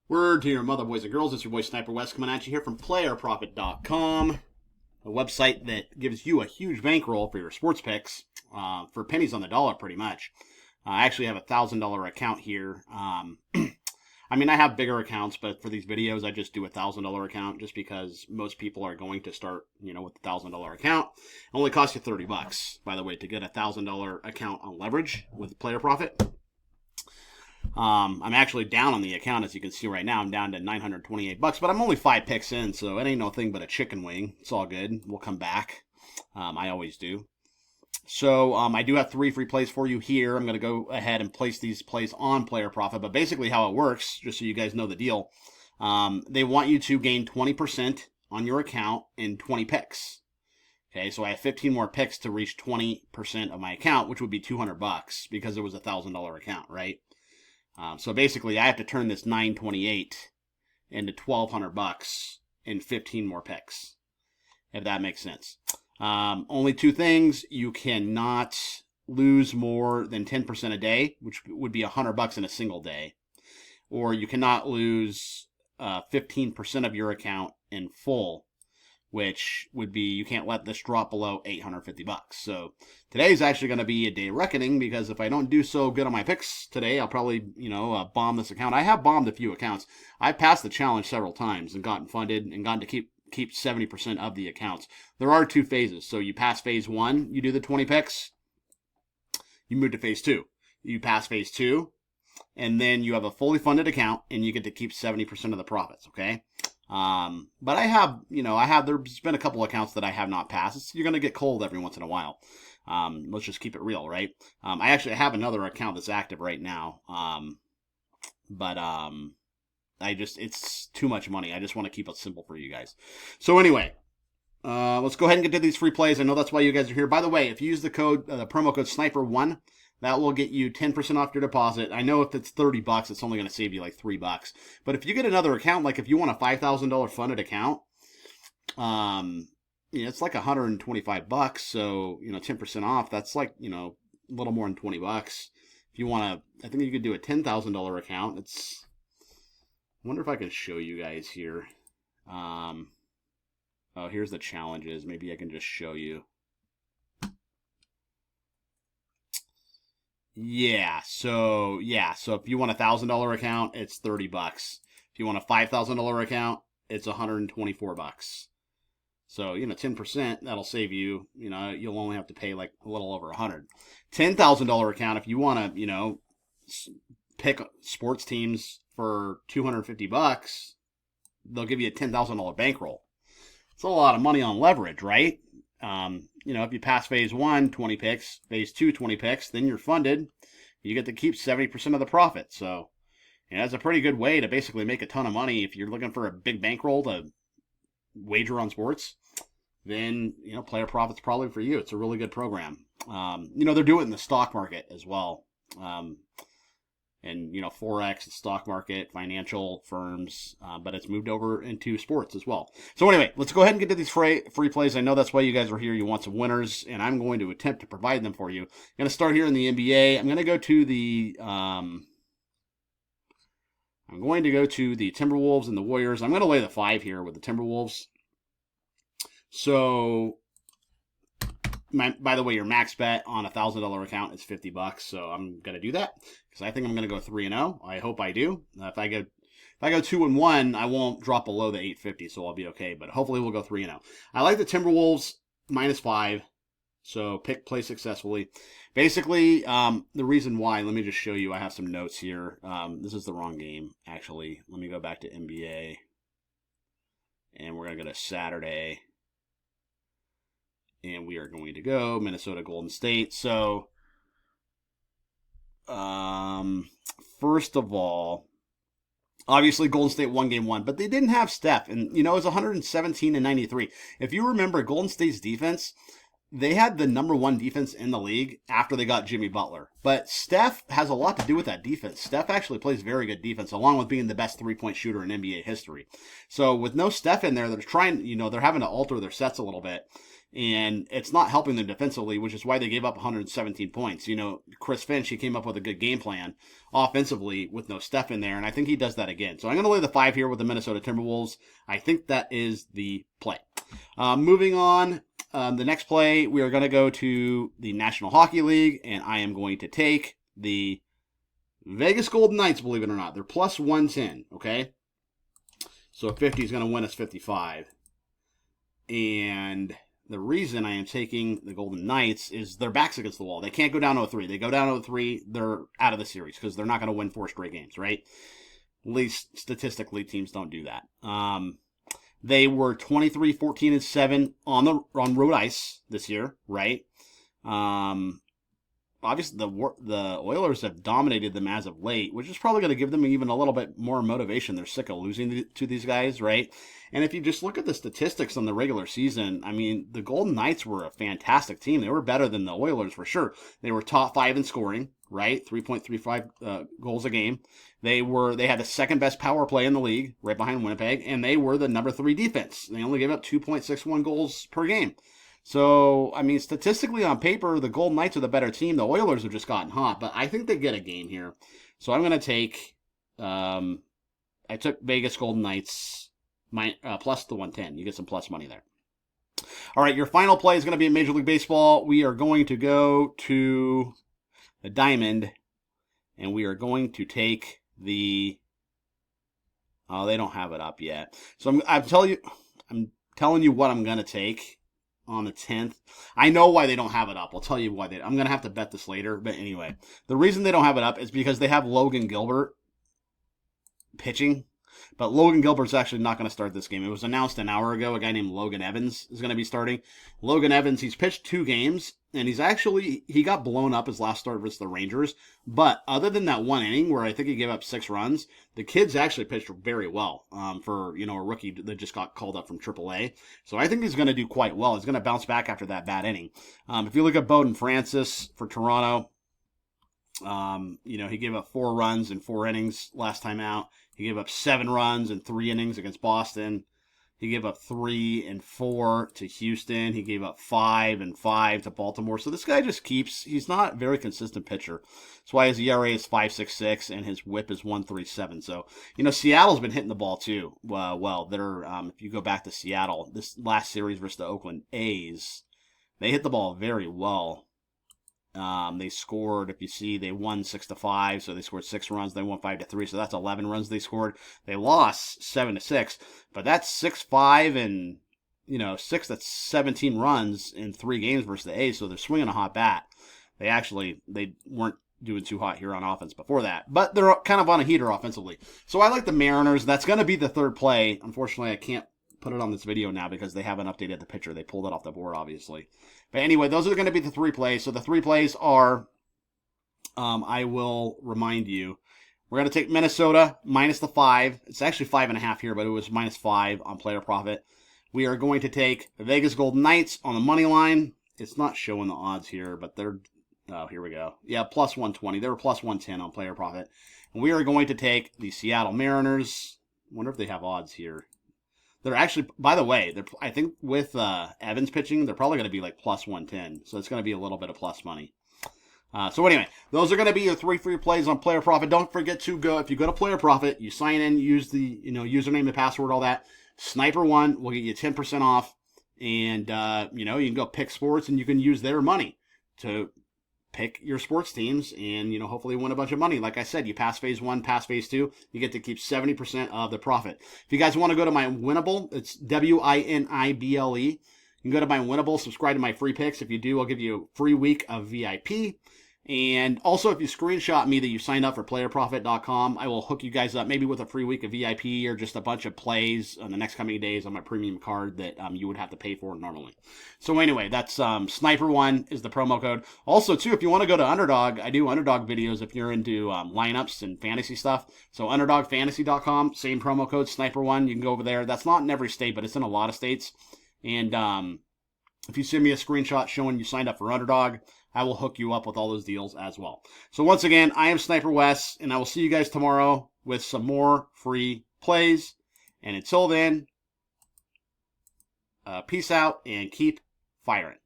Word to your mother, boys and girls. It's your boy Sniper Wes coming at you here from playerprofit.com, a website that gives you a huge bankroll for your sports picks for pennies on the dollar, pretty much. I actually have a $1,000 account here. I mean, I have bigger accounts, but for these videos, I just do a $1,000 account just because most people are going to start, with a $1,000 account. It only costs you $30, by the way, to get a $1,000 account on leverage with Player Profit. I'm actually down on the account, as you can see right now. I'm down to $928, but I'm only 5 picks in, so it ain't no thing but a chicken wing. It's all good. We'll come back. I always do. So I do have 3 free plays for you here. I'm going to go ahead and place these plays on Player Profit, but basically how it works, just so you guys know the deal, they want you to gain 20% on your account in 20 picks. Okay, so I have 15 more picks to reach 20% of my account, which would be $200 because it was a $1,000 account, right? So basically, I have to turn this 928 into $1,200 in 15 more picks, if that makes sense. Only 2 things: you cannot lose more than 10% a day, which would be $100 in a single day, or you cannot lose 15% of your account in full, which would be you can't let this drop below $850. So today's actually going to be a day of reckoning, because if I don't do so good on my picks today, I'll probably, bomb this account. I have bombed a few accounts. I've passed the challenge several times and gotten funded and gotten to keep 70% of the accounts. There are 2 phases. So you pass phase 1, you do the 20 picks, you move to phase 2. You pass phase 2, and then you have a fully funded account and you get to keep 70% of the profits, okay? But there's been a couple accounts that I have not passed. You're going to get cold every once in a while. Let's just keep it real, right? I actually have another account that's active right now. It's too much money. I just want to keep it simple for you guys. So anyway, let's go ahead and get to these free plays. I know that's why you guys are here. By the way, if you use the promo code Sniper1, that will get you 10% off your deposit. I know if it's $30, it's only going to save you like $3. But if you get another account, like if you want a $5,000 funded account, it's like $125. So, 10% off, that's like, a little more than $20. If you want to, I think you could do a $10,000 account. I wonder if I can show you guys here. Here's the challenges. Maybe I can just show you. So if you want a $1,000 account, it's $30. If you want a $5,000 account, it's $124. So, 10%, that'll save you, you'll only have to pay like a little over $100. $10,000 account, if you want to, pick sports teams for $250, they'll give you a $10,000 bankroll. It's a lot of money on leverage, right? If you pass phase 1, 20 picks, phase 2, 20 picks, then you're funded. You get to keep 70% of the profit. So, that's a pretty good way to basically make a ton of money. If you're looking for a big bankroll to wager on sports, then, Player Profit's probably for you. It's a really good program. They're doing it in the stock market as well. And, Forex, the stock market, financial firms, but it's moved over into sports as well. So anyway, let's go ahead and get to these free plays. I know that's why you guys are here. You want some winners, and I'm going to attempt to provide them for you. I'm going to start here in the NBA. I'm going to go to the Timberwolves and the Warriors. I'm going to lay the 5 here with the Timberwolves. So, by the way, your max bet on a $1,000 account is $50. So I'm going to do that because I think I'm going to go 3-0. I hope I do. If I go 2-1, I won't drop below the 850, so I'll be okay. But hopefully we'll go 3-0. I like the Timberwolves -5. So play successfully. Basically, the reason why, let me just show you. I have some notes here. This is the wrong game, actually. Let me go back to NBA. And we're going to go to Saturday. And we are going to go Minnesota Golden State. So, first of all, obviously Golden State won game 1, but they didn't have Steph. And, it was 117-93. If you remember, Golden State's defense, they had the number 1 defense in the league after they got Jimmy Butler. But Steph has a lot to do with that defense. Steph actually plays very good defense, along with being the best 3-point shooter in NBA history. So with no Steph in there, they're trying, they're having to alter their sets a little bit. And it's not helping them defensively, which is why they gave up 117 points. Chris Finch, he came up with a good game plan offensively with no Steph in there, and I think he does that again. So I'm going to lay the 5 here with the Minnesota Timberwolves. I think that is the play. Moving on, the next play, we are going to go to the National Hockey League, and I am going to take the Vegas Golden Knights, believe it or not. They're plus 110, okay? So 50 is going to win us 55. And the reason I am taking the Golden Knights is their back's against the wall. They can't go down 0-3. They go down 0-3, they're out of the series because they're not going to win 4 straight games, right? At least statistically, teams don't do that. They were 23, 14, and 7 on road ice this year, right? Obviously, the Oilers have dominated them as of late, which is probably going to give them even a little bit more motivation. They're sick of losing to these guys, right? And if you just look at the statistics on the regular season, I mean, the Golden Knights were a fantastic team. They were better than the Oilers for sure. They were top 5 in scoring, right? 3.35 goals a game. They had the second best power play in the league, right behind Winnipeg, and they were the number 3 defense. They only gave up 2.61 goals per game. So, I mean, statistically on paper, the Golden Knights are the better team. The Oilers have just gotten hot, but I think they get a game here. So I'm going to take, I took Vegas Golden Knights plus the 110. You get some plus money there. All right, your final play is going to be in Major League Baseball. We are going to go to the Diamond, and we are going to take the, oh, they don't have it up yet. So I'm telling you what I'm going to take on the 10th. I know why they don't have it up. I'll tell you why I'm going to have to bet this later. But anyway, the reason they don't have it up is because they have Logan Gilbert pitching. But Logan Gilbert's actually not going to start this game. It was announced an hour ago. A guy named Logan Evans is going to be starting. Logan Evans, he's pitched 2 games, and he got blown up his last start versus the Rangers. But other than that 1 inning where I think he gave up 6 runs, the kid's actually pitched very well for a rookie that just got called up from AAA. So I think he's going to do quite well. He's going to bounce back after that bad inning. If you look at Bowden Francis for Toronto, he gave up 4 runs in 4 innings last time out. He gave up 7 runs in 3 innings against Boston. He gave up 3 and 4 to Houston. He gave up 5 and 5 to Baltimore. So this guy just he's not a very consistent pitcher. That's why his ERA is 5.66 and his whip is 1.37. So, Seattle's been hitting the ball too. Well, if you go back to Seattle, this last series versus the Oakland A's, they hit the ball very well. They scored, if you see, they won 6-5, so they scored 6 runs. They won 5-3, so that's 11 runs they scored. They lost 7-6, but that's 6-5 and that's 17 runs in 3 games versus the A's. So they're swinging a hot bat. They weren't doing too hot here on offense before that, but they're kind of on a heater offensively. So I like the Mariners. That's going to be the 3rd play. Unfortunately, I can't put it on this video now because they haven't updated the picture. They pulled it off the board, obviously. But anyway, those are going to be the 3 plays. So the 3 plays are, I will remind you, we're going to take Minnesota minus the 5. It's actually 5.5 here, but it was minus 5 on player profit. We are going to take the Vegas Golden Knights on the money line. It's not showing the odds here, but here we go. Yeah, plus 120. They were plus 110 on player profit. And we are going to take the Seattle Mariners. I wonder if they have odds here. They're actually, by the way, I think with Evans pitching, they're probably going to be like plus 110. So it's going to be a little bit of plus money. So anyway, those are going to be your 3 free plays on Player Profit. Don't forget to go, if you go to Player Profit, you sign in, use the username and password, all that. Sniper1 will get you 10% off. And, you can go pick sports and you can use their money to pick your sports teams and, hopefully win a bunch of money. Like I said, you pass phase 1, pass phase 2, you get to keep 70% of the profit. If you guys want to go to my Winnable, it's WINIBLE. You can go to my Winnable, subscribe to my free picks. If you do, I'll give you a free week of VIP. And also, if you screenshot me that you signed up for playerprofit.com, I will hook you guys up maybe with a free week of VIP or just a bunch of plays on the next coming days on my premium card that you would have to pay for normally. So anyway, that's Sniper1 is the promo code. Also, too, if you want to go to Underdog, I do Underdog videos if you're into lineups and fantasy stuff. So UnderdogFantasy.com, same promo code, Sniper1. You can go over there. That's not in every state, but it's in a lot of states. And if you send me a screenshot showing you signed up for Underdog, I will hook you up with all those deals as well. So once again, I am Sniper Wes, and I will see you guys tomorrow with some more free plays. And until then, peace out and keep Fire it.